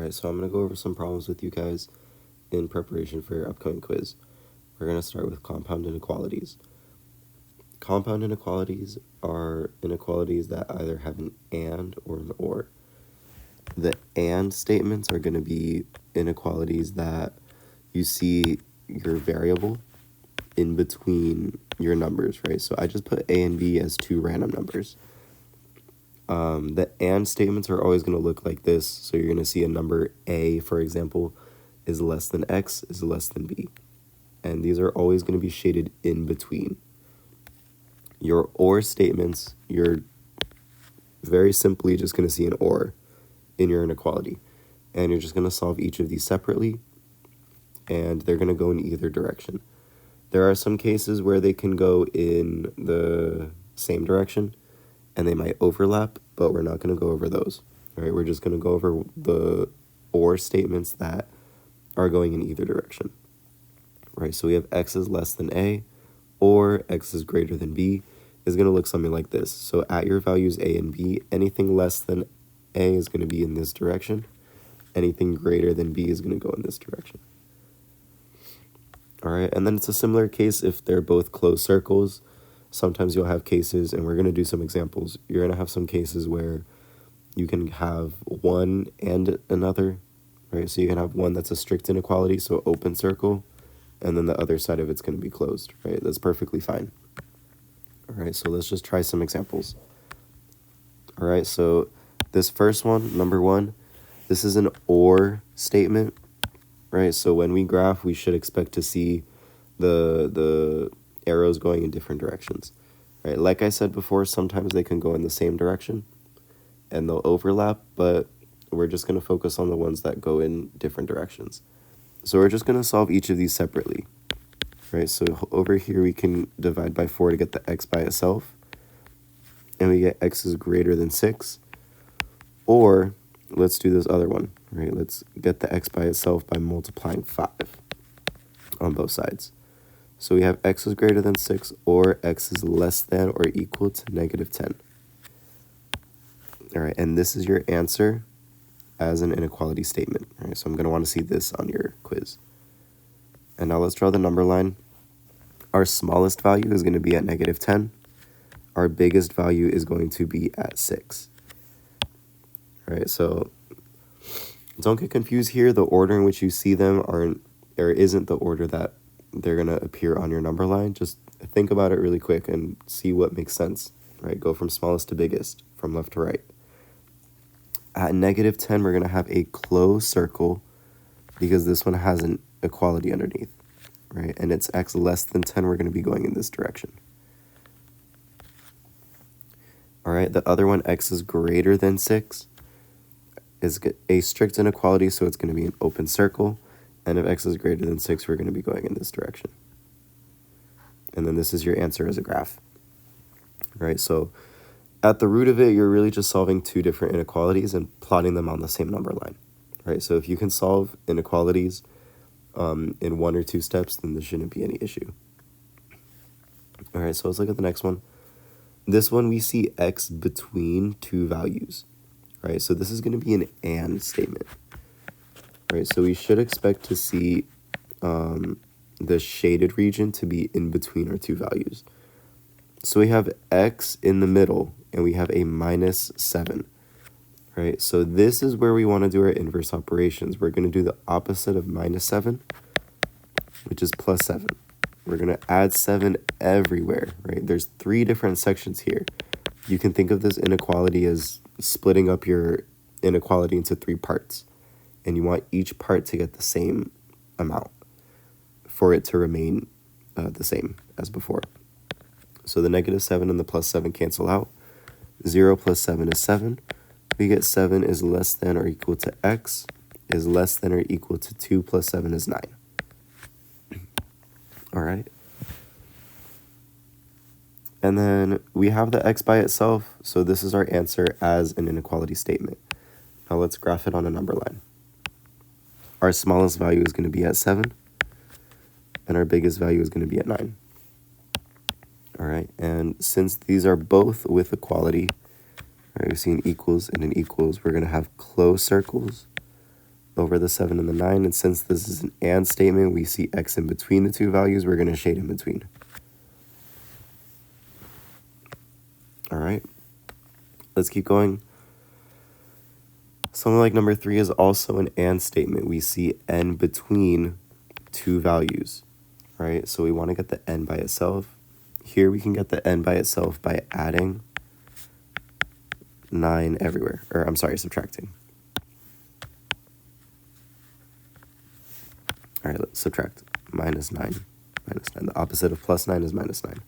Alright, so I'm going to go over some problems with you guys in preparation for your upcoming quiz. We're going to start with compound inequalities. Compound inequalities are inequalities that either have an and or an or. The and statements are going to be inequalities that you see your variable in between your numbers, right? So I just put a and b as two random numbers. The and statements are always going to look like this. So you're going to see a number a, for example, is less than x, is less than b. And these are always going to be shaded in between. Your or statements, you're very simply just going to see an or in your inequality. And you're just going to solve each of these separately, and they're going to go in either direction. There are some cases where they can go in the same direction, and they might overlap, but we're not going to go over those. All right, we're just going to go over the or statements that are going in either direction. Right, so we have x is less than a, or x is greater than b is going to look something like this. So at your values a and b, anything less than a is going to be in this direction. Anything greater than b is going to go in this direction. All right, and then it's a similar case if they're both closed circles. Sometimes you'll have cases, and we're going to do some examples. You're going to have some cases where you can have one and another, right? So you can have one that's a strict inequality, so open circle, and then the other side of it's going to be closed, right? That's perfectly fine. All right, so let's just try some examples. All right, so this first one, number one, this is an or statement, right? So when we graph, we should expect to see the arrows going in different directions, right? Like I said before, sometimes they can go in the same direction and they'll overlap, but we're just going to focus on the ones that go in different directions. So we're just going to solve each of these separately, right? So over here we can divide by 4 to get the x by itself, and we get x is greater than 6. Or let's do this other one, right? Let's get the x by itself by multiplying 5 on both sides. So we have x is greater than 6, or x is less than or equal to negative 10. All right, and this is your answer as an inequality statement. All right, so I'm going to want to see this on your quiz. And now let's draw the number line. Our smallest value is going to be at negative 10. Our biggest value is going to be at 6. All right, so don't get confused here. The order in which you see them isn't the order that they're going to appear on your number line. Just think about it really quick and see what makes sense, right? Go from smallest to biggest, from left to right. At negative 10, we're going to have a closed circle because this one has an equality underneath, right? And it's x less than 10, we're going to be going in this direction. All right, the other one, x is greater than 6, is a strict inequality, so it's going to be an open circle. And if x is greater than 6, we're going to be going in this direction. And then this is your answer as a graph. Right, so at the root of it, you're really just solving two different inequalities and plotting them on the same number line. Right, so if you can solve inequalities in 1 or 2 steps, then there shouldn't be any issue. All right, so let's look at the next one. This one, we see x between two values. Right, so this is going to be an and statement. Right, so we should expect to see the shaded region to be in between our two values. So we have x in the middle, and we have a minus 7. Right, so this is where we want to do our inverse operations. We're going to do the opposite of minus 7, which is plus 7. We're going to add 7 everywhere, right? There's 3 different sections here. You can think of this inequality as splitting up your inequality into 3 parts. And you want each part to get the same amount for it to remain the same as before. So the negative 7 and the plus 7 cancel out. 0 plus 7 is 7. We get 7 is less than or equal to x is less than or equal to 2 plus 7 is 9. All right. And then we have the x by itself, so this is our answer as an inequality statement. Now let's graph it on a number line. Our smallest value is going to be at 7, and our biggest value is going to be at 9. All right, and since these are both with equality, right, we've seen equals and an equals, we're going to have closed circles, over the 7 and the 9. And since this is an and statement, we see x in between the two values. We're going to shade in between. All right, let's keep going. Something like number 3 is also an and statement. We see n between two values, right? So we want to get the n by itself. Here we can get the n by itself by adding 9 everywhere, or I'm sorry, subtracting. All right, let's subtract minus 9. The opposite of plus 9 is minus 9.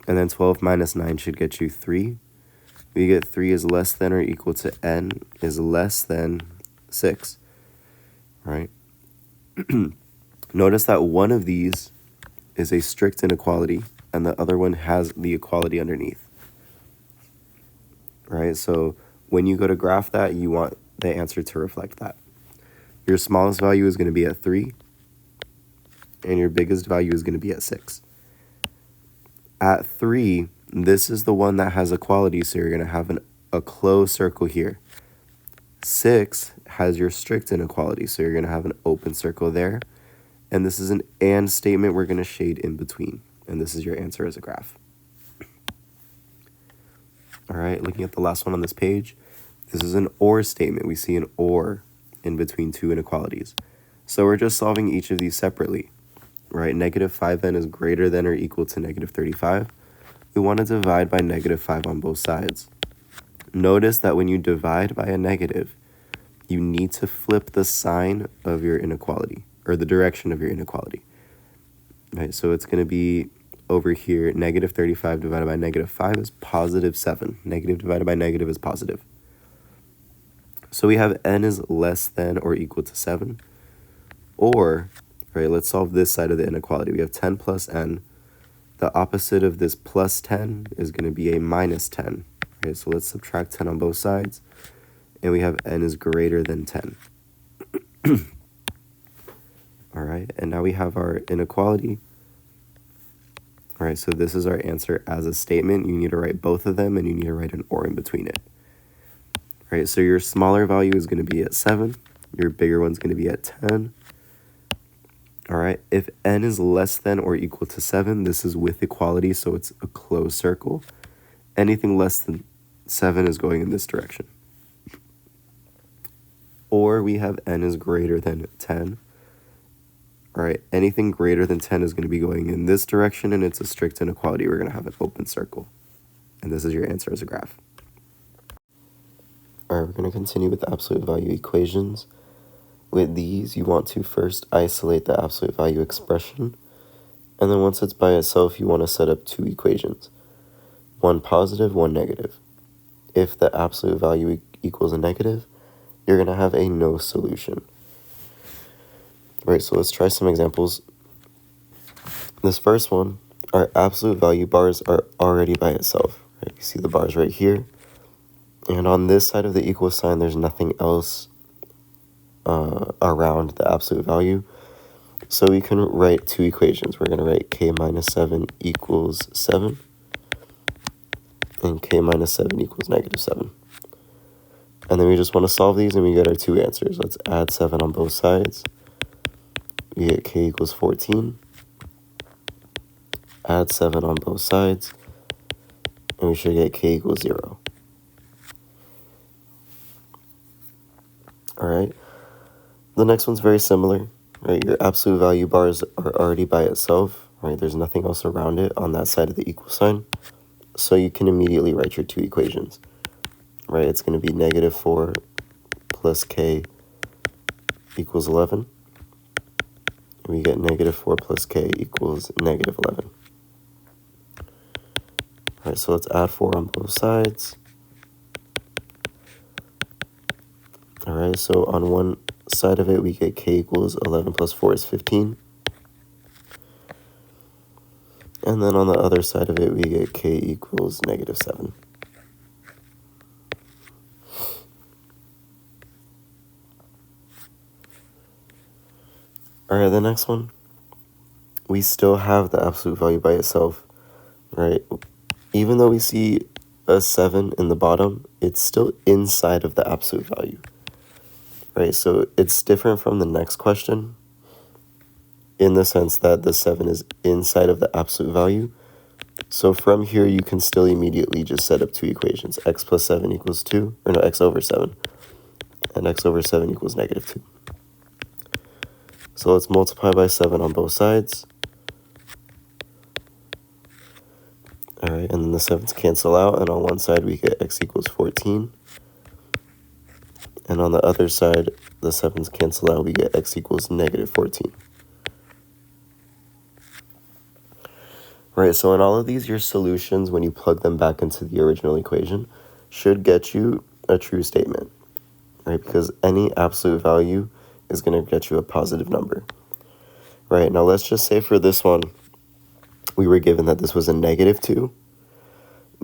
And then 12 minus 9 should get you 3. We get 3 is less than or equal to n is less than 6, right? Notice that one of these is a strict inequality, and the other one has the equality underneath, right? So when you go to graph that, you want the answer to reflect that. Your smallest value is going to be at 3, and your biggest value is going to be at 6. At 3, this is the one that has equality, so you're going to have a closed circle here. 6 has your strict inequality, so you're going to have an open circle there. And this is an and statement we're going to shade in between. And this is your answer as a graph. All right, looking at the last one on this page, this is an or statement. We see an or in between two inequalities. So we're just solving each of these separately, right? Negative 5n is greater than or equal to negative 35. We want to divide by negative 5 on both sides. Notice that when you divide by a negative, you need to flip the sign of your inequality, or the direction of your inequality. Right, so it's going to be over here, negative 35 divided by negative 5 is positive 7. Negative divided by negative is positive. So we have n is less than or equal to 7. Or, right, let's solve this side of the inequality. We have 10 plus n. The opposite of this plus 10 is going to be a minus 10. Okay, so let's subtract 10 on both sides. And we have n is greater than 10. All right, and now we have our inequality. All right, so this is our answer as a statement. You need to write both of them, and you need to write an or in between it. All right, so your smaller value is going to be at 7. Your bigger one's going to be at 10. All right, if n is less than or equal to 7, this is with equality, so it's a closed circle. Anything less than 7 is going in this direction. Or we have n is greater than 10. All right, anything greater than 10 is going to be going in this direction, and it's a strict inequality. We're going to have an open circle. And this is your answer as a graph. All right, we're going to continue with the absolute value equations. With these, you want to first isolate the absolute value expression. And then once it's by itself, you want to set up two equations. One positive, one negative. If the absolute value equals a negative, you're going to have a no solution. Right, so let's try some examples. This first one, our absolute value bars are already by itself. Right? You see the bars right here. And on this side of the equal sign, there's nothing else around the absolute value. So we can write two equations. We're going to write k minus 7 equals 7. And k minus 7 equals negative 7. And then we just want to solve these, and we get our two answers. Let's add 7 on both sides. We get k equals 14. Add 7 on both sides. And we should get k equals 0. All right. The next one's very similar, right? Your absolute value bars are already by itself, right? There's nothing else around it on that side of the equal sign. So you can immediately write your two equations, right? It's going to be negative 4 plus k equals 11. We get negative 4 plus k equals negative 11. All right, so let's add 4 on both sides. All right, so on one side of it, we get k equals 11 plus 4 is 15. And then on the other side of it, we get k equals negative 7. All right, the next one, we still have the absolute value by itself, right? Even though we see a 7 in the bottom, it's still inside of the absolute value, right? So it's different from the next question in the sense that the 7 is inside of the absolute value. So from here, you can still immediately just set up two equations. X plus 7 equals 2, or no, x over 7, and x over 7 equals negative 2. So let's multiply by 7 on both sides. All right, and then the 7's cancel out, and on one side we get x equals 14. And on the other side, the 7's cancel out, we get x equals negative 14. Right, so in all of these, your solutions, when you plug them back into the original equation, should get you a true statement, right? Because any absolute value is going to get you a positive number. Right, now let's just say for this one, we were given that this was a negative 2.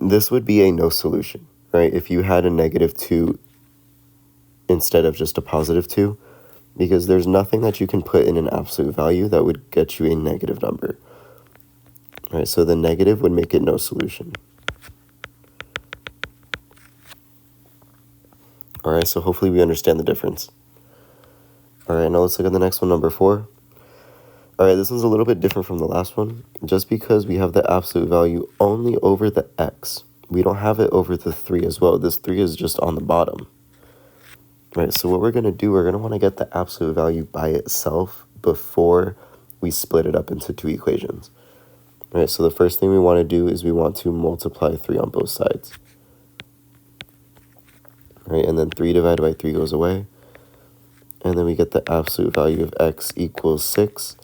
This would be a no solution, right? If you had a negative 2 instead of just a positive 2, because there's nothing that you can put in an absolute value that would get you a negative number. All right, so the negative would make it no solution. All right, so hopefully we understand the difference. All right, now let's look at the next one, number 4. All right, this one's a little bit different from the last one, just because we have the absolute value only over the x. We don't have it over the 3 as well. This 3 is just on the bottom. All right, so what we're going to do, we're going to want to get the absolute value by itself before we split it up into two equations. All right, so the first thing we want to do is we want to multiply 3 on both sides. All right, and then 3 divided by 3 goes away. And then we get the absolute value of x equals 6.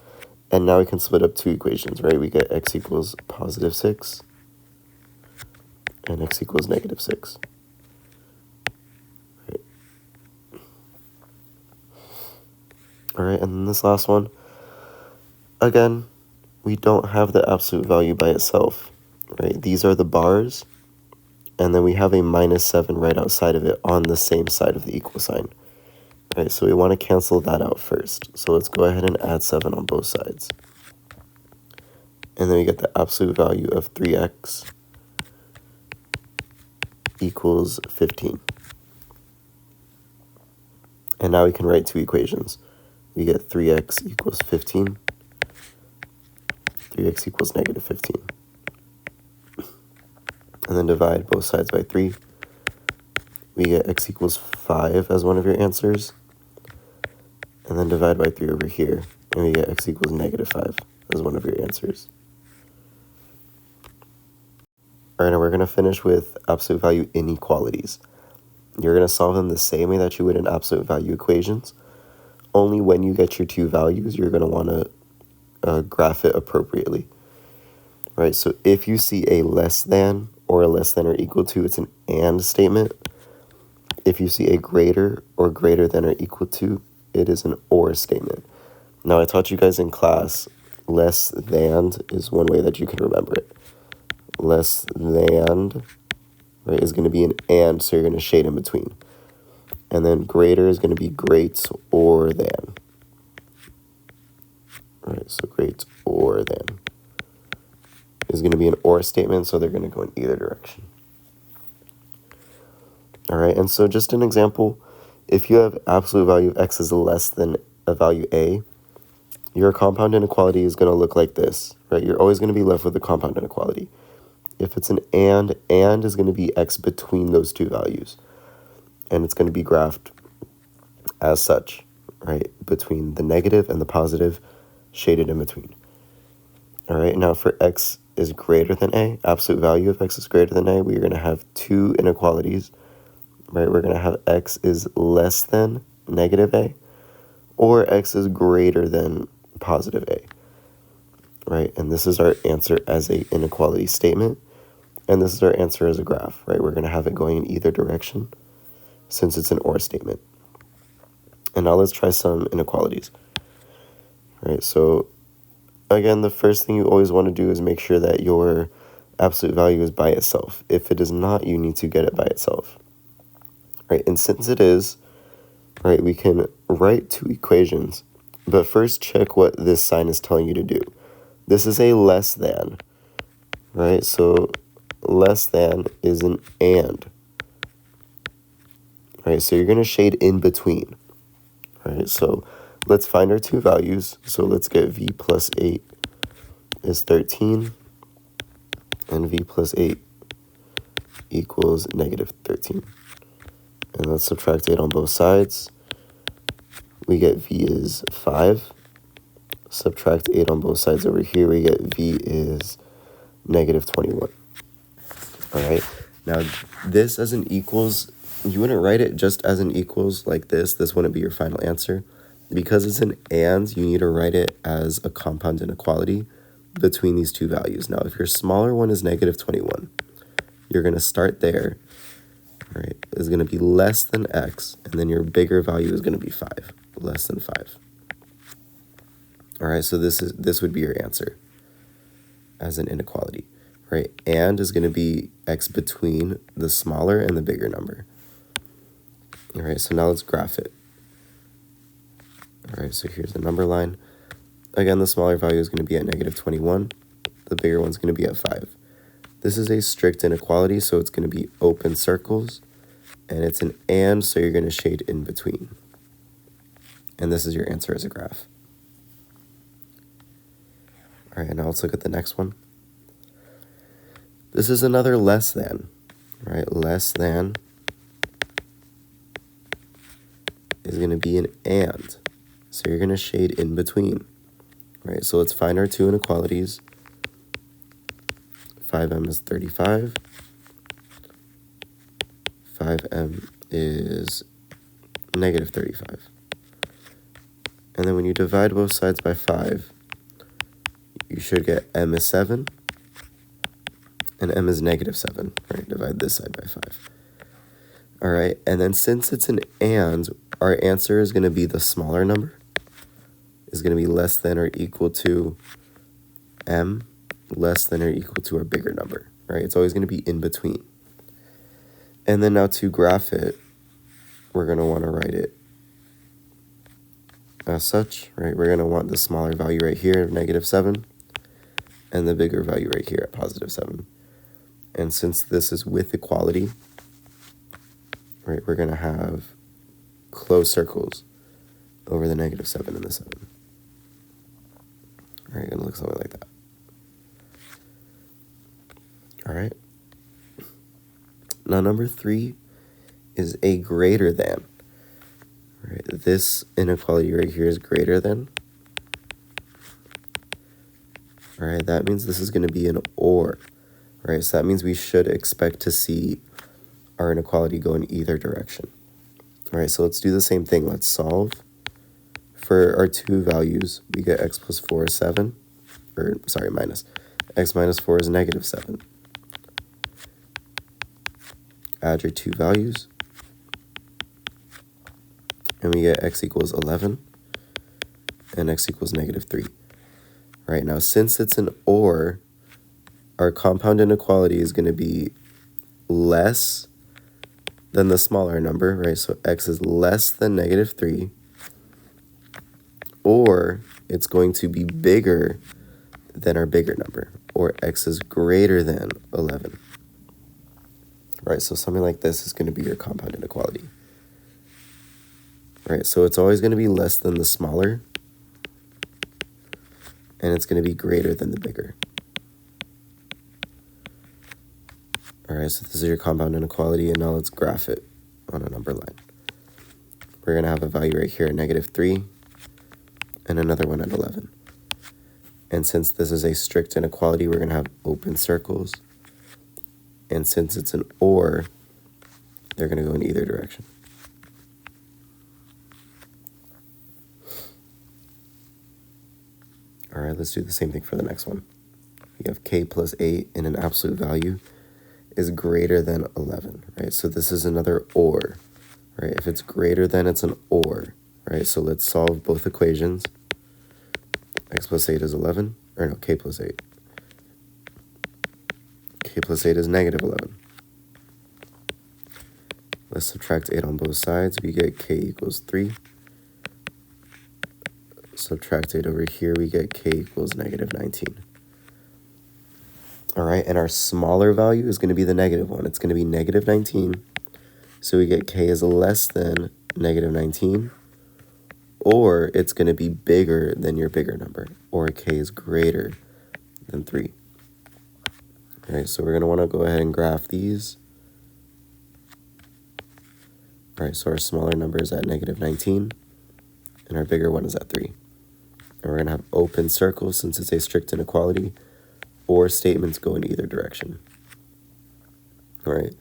And now we can split up two equations, right? We get x equals positive 6 and x equals negative 6. Right. All right, and then this last one, again, we don't have the absolute value by itself, right? These are the bars, and then we have a minus 7 right outside of it on the same side of the equal sign. Right, so we want to cancel that out first. So let's go ahead and add 7 on both sides. And then we get the absolute value of 3x equals 15. And now we can write two equations. We get 3x equals 15. 3x equals negative 15. And then divide both sides by 3. We get x equals 5 as one of your answers. And then divide by 3 over here. And we get x equals negative 5 as one of your answers. All right, now we're going to finish with absolute value inequalities. You're going to solve them the same way that you would in absolute value equations. Only when you get your two values, you're going to want to graph it appropriately. Right, so if you see a less than or a less than or equal to, it's an and statement. If you see a greater or greater than or equal to, it is an or statement. Now, I taught you guys in class, less than is one way that you can remember it. Less than, right, is going to be an and, so you're going to shade in between. And then greater is going to be great or than. Right, so great or than is going to be an or statement, so they're going to go in either direction. All right, and so just an example, if you have absolute value of x is less than a value a, your compound inequality is going to look like this, right? You're always going to be left with a compound inequality. If it's an and is going to be x between those two values. And it's going to be graphed as such, right? Between the negative and the positive, shaded in between. All right, now for x is greater than a, absolute value of x is greater than a, we're going to have two inequalities, right? We're going to have x is less than negative a, or x is greater than positive a, right? And this is our answer as a inequality statement. And this is our answer as a graph, right? We're going to have it going in either direction since it's an or statement. And now let's try some inequalities. Right, so again, the first thing you always want to do is make sure that your absolute value is by itself. If it is not, you need to get it by itself. Right, and since it is, right, we can write two equations, but first check what this sign is telling you to do. This is a less than, right? So less than is an and. Right, so you're going to shade in between. All right, so let's find our two values. So let's get v plus 8 is 13, and v plus 8 equals negative 13. And let's subtract 8 on both sides. We get v is 5. Subtract 8 on both sides over here, we get v is negative 21. All right, now this as an equals, you wouldn't write it just as an equals like this. This wouldn't be your final answer. Because it's an and, you need to write it as a compound inequality between these two values. Now, if your smaller one is negative 21, you're going to start there, right? Is going to be less than x, and then your bigger value is going to be 5, less than 5. All right, so this would be your answer as an inequality, right? And is going to be x between the smaller and the bigger number. All right, so now let's graph it. All right, so here's the number line. Again, the smaller value is going to be at negative 21. The bigger one's going to be at 5. This is a strict inequality, so it's going to be open circles. And it's an and, so you're going to shade in between. And this is your answer as a graph. All right, now let's look at the next one. This is another less than, right? Less than is going to be an and. So you're going to shade in between, right? So let's find our two inequalities. 5m is 35. 5m is negative 35. And then when you divide both sides by 5, you should get m is 7, and m is negative 7, right? Divide this side by 5. All right, and then since it's an and, our answer is going to be the smaller number. Is going to be less than or equal to m, less than or equal to our bigger number, right? It's always going to be in between. And then now to graph it, we're going to want to write it as such, right? We're going to want the smaller value right here, negative 7, and the bigger value right here at positive 7. And since this is with equality, right, we're going to have closed circles over the negative 7 and the 7. All right, going to look something like that. All right. Now, number 3 is a greater than. Right, this inequality right here is greater than. All right, that means this is going to be an or. Right, so that means we should expect to see our inequality go in either direction. All right, so let's do the same thing. Let's solve. For our two values, we get x plus 4 is 7. Or, sorry, minus. X minus 4 is negative 7. Add your two values. And we get x equals 11. And x equals negative 3. Right, now since it's an or, our compound inequality is going to be less than the smaller number, right? So x is less than negative 3, or it's going to be bigger than our bigger number, or x is greater than 11. Right, so something like this is going to be your compound inequality. Right, so it's always going to be less than the smaller, and it's going to be greater than the bigger. All right, so this is your compound inequality, and now let's graph it on a number line. We're going to have a value right here at negative 3, and another one at 11. And since this is a strict inequality, we're going to have open circles. And since it's an or, they're going to go in either direction. All right, let's do the same thing for the next one. We have k plus 8 in an absolute value is greater than 11, right? So this is another or, right? If it's greater than, it's an or, right? So let's solve both equations. X plus 8 is 11, or no, k plus 8. K plus 8 is negative 11. Let's subtract 8 on both sides. We get k equals 3. Subtract 8 over here, we get k equals negative 19. All right, and our smaller value is going to be the negative one. It's going to be negative 19. So we get k is less than negative 19, or it's going to be bigger than your bigger number, or k is greater than 3. All right, so we're going to want to go ahead and graph these. All right, so our smaller number is at negative 19, and our bigger one is at 3. And we're going to have open circles since it's a strict inequality, or statements go in either direction. All right.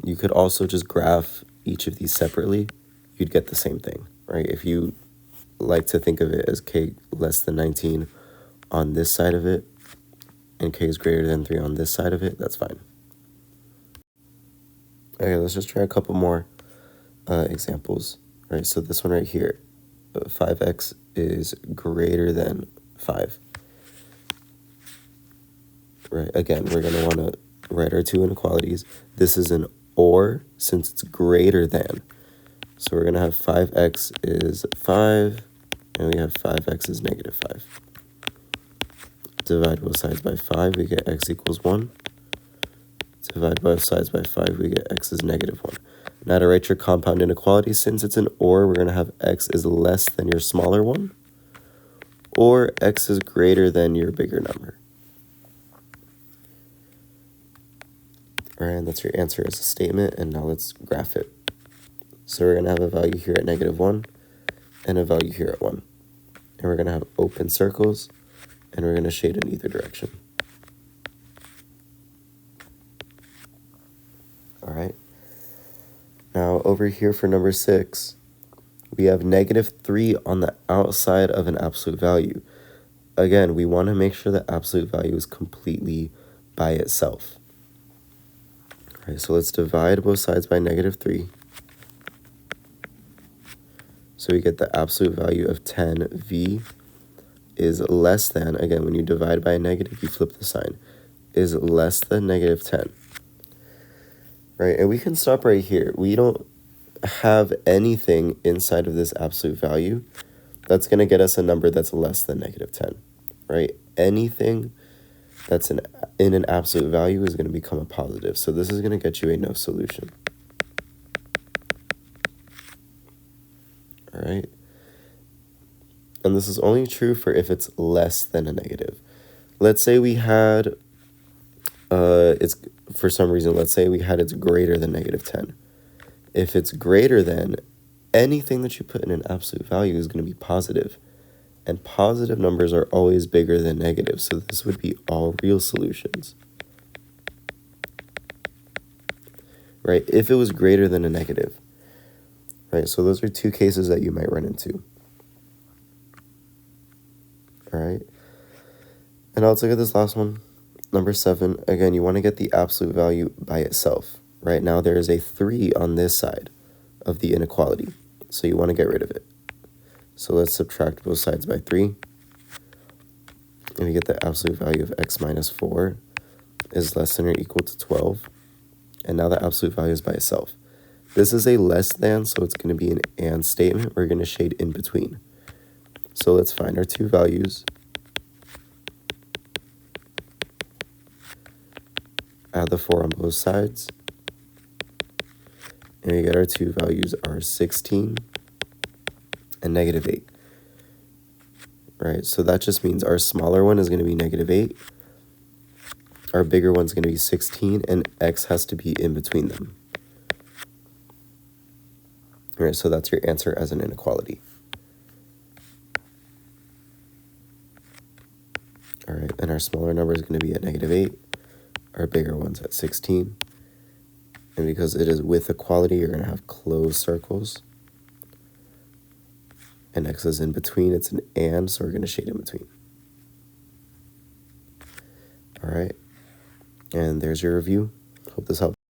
You could also just graph each of these separately. You'd get the same thing, right? If you like to think of it as k less than 19 on this side of it, and k is greater than 3 on this side of it, that's fine. Okay, let's just try a couple more examples. All right, so this one right here, 5x is greater than 5. Right, again, we're going to want to write our two inequalities. This is an or since it's greater than. So we're going to have 5x is 5, and we have 5x is negative 5. Divide both sides by 5, we get x equals 1. Divide both sides by 5, we get x is negative 1. Now to write your compound inequality, since it's an or, we're going to have x is less than your smaller one, or x is greater than your bigger number. All right, and that's your answer as a statement, and now let's graph it. So we're going to have a value here at negative 1, and a value here at 1. And we're going to have open circles, and we're going to shade in either direction. All right. Now over here for number 6, we have negative 3 on the outside of an absolute value. Again, we want to make sure the absolute value is completely by itself. All right, so let's divide both sides by negative 3. So we get the absolute value of 10v is less than, again, when you divide by a negative, you flip the sign, is less than negative 10. Right, and we can stop right here. We don't have anything inside of this absolute value that's going to get us a number that's less than negative 10, right? Anything that's in an absolute value is going to become a positive. So this is going to get you a no solution. All right. And this is only true for if it's less than a negative. Let's say we had, it's for some reason, let's say we had it's greater than negative 10. If it's greater than, anything that you put in an absolute value is going to be positive. And positive numbers are always bigger than negative, so this would be all real solutions. Right, if it was greater than a negative. Right, so those are two cases that you might run into. All right, and now let's look at this last one. Number 7, again, you want to get the absolute value by itself. Right now there is a 3 on this side of the inequality, so you want to get rid of it. So let's subtract both sides by 3, and we get the absolute value of x minus 4 is less than or equal to 12, and now the absolute value is by itself. This is a less than, so it's going to be an and statement. We're going to shade in between. So let's find our two values. Add the 4 on both sides. And we get our two values are 16 and negative 8. Right, so that just means our smaller one is going to be negative 8. Our bigger one's going to be 16, and x has to be in between them. All right, so that's your answer as an inequality. All right, and our smaller number is going to be at negative 8. Our bigger one's at 16. And because it is with equality, you're going to have closed circles. And x is in between. It's an and, so we're going to shade in between. All right. And there's your review. Hope this helped.